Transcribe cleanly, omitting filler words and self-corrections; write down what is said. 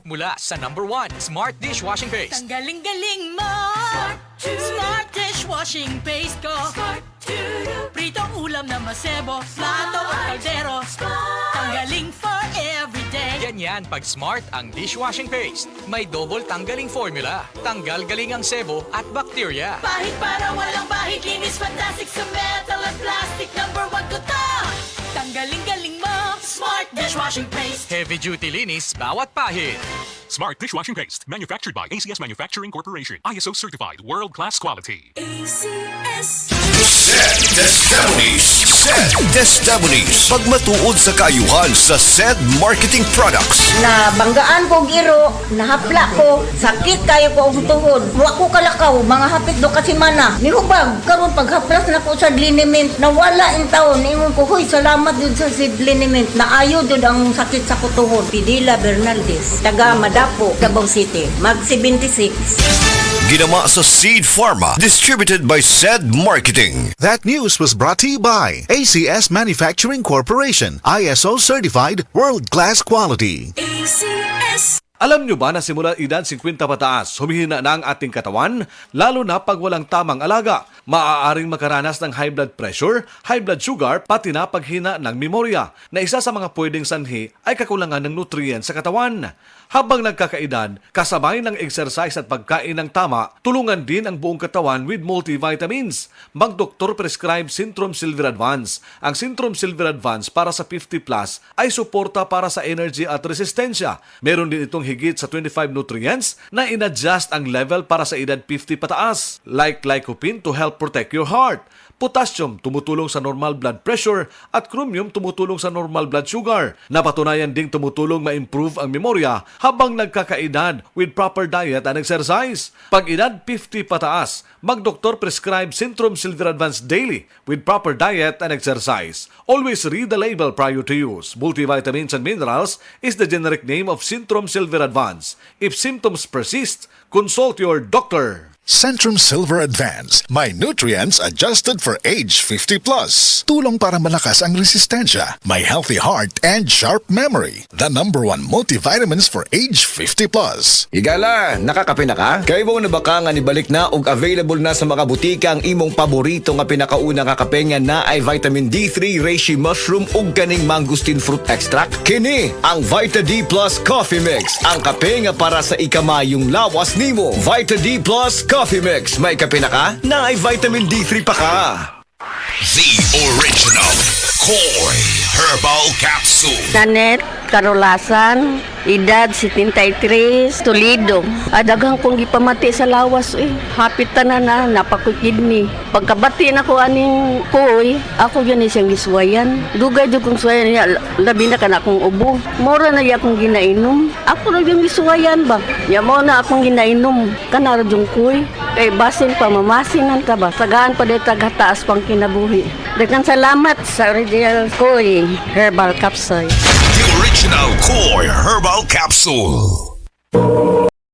mula sa #1 Smart Dishwashing Paste. Ang galing-galing mo! Smart dishwashing paste ko. Pritong ulam na masebo, plato at kaldero. Tanggaling for everyday. Ganyan pag Smart ang dishwashing paste. May double tanggaling formula. Tanggal galing ang sebo at bakterya. Bahid para walang bahid, linis fantastic sa metal at plastic. #1 ko to! Tanggaling-galing mo! Smart dishwashing paste. Heavy duty linis bawat pahid. Smart Dishwashing Paste, manufactured by ACS Manufacturing Corporation. ISO certified, world-class quality. ACS. Testimonies. Pagmatuod sa kaayuhan sa SED Marketing Products. Na banggaan ko giro, nahapla ko, sakit kayo ko ang tuhod. Wa ko kalakaw, mga hapit do kasi mana. Nihubag, karon paghaplas na ko sa liniment, nawala in taon, ingon ko, huy, salamat yun sa SED liniment, naayo yun ang sakit sa kutuhod. Pidila Bernaldez, taga Madapo, Davao City, mag 76. Ginama sa Seed Pharma. Distributed by SED Marketing. That news was brought to you by ACS Manufacturing Corporation, ISO certified, world-class quality. ACS. Alam nyo ba na simula edad 50 pataas, humihina na ang ating katawan, lalo na pag walang tamang alaga. Maaaring makaranas ng high blood pressure, high blood sugar, pati na paghina ng memorya, na isa sa mga pwedeng sanhi ay kakulangan ng nutrients sa katawan. Habang nagkakaedad, kasabay ng exercise at pagkain ng tama, tulungan din ang buong katawan with multivitamins. Mag-doktor prescribe Centrum Silver Advance. Ang Centrum Silver Advance para sa 50 plus ay suporta para sa energy at resistensya. Meron din itong higit sa 25 nutrients na in-adjust ang level para sa edad 50 pataas. Like lycopene to help protect your heart. Potassium, tumutulong sa normal blood pressure at chromium, tumutulong sa normal blood sugar. Napatunayan ding tumutulong ma-improve ang memorya habang nagkakaedad with proper diet and exercise. Pag edad 50 pataas, mag-doktor prescribe Centrum Silver Advance Daily with proper diet and exercise. Always read the label prior to use. Multivitamins and minerals is the generic name of Centrum Silver Advance. If symptoms persist, consult your doctor. Centrum Silver Advance. May nutrients adjusted for age 50 plus. Tulong para malakas ang resistensya. May healthy heart and sharp memory. The #1 multivitamins for age 50 plus. Higala, nakakape na ka? Kaya mo na ba ka nga nibalik na og available na sa mga butika ang imong paborito nga pinakauna nga kape nga na ay vitamin D3, reishi mushroom ug kaning mangosteen fruit extract? Kini ang Vita D Plus Coffee Mix. Ang kape nga para sa ikamayong lawas nimo. Vita D Plus Coffee Mix. May kape na ka? Na ay vitamin D3 pa ka. The original Koi Herbal Capsule. Nanet Karolasan, edad 73, Toledo. Adagang kong gipamati sa lawas Hapit na napakukidney. Pagkabati na ko aning koy, ako yun siyang giswayan. Dugay jud kong swayan niya, labi na kana akong ubo. Mora na iya akong ginainom. Ako na yung giswayan ba? Ya mo na akong ginainom. Kana ra yung koy. Kay basin pa mamasinan ka ba? Sagaan pa dito taghataas pang kinabuhi. Daghang salamat sa original koy herbal capsule. The original Koi Herbal Capsule.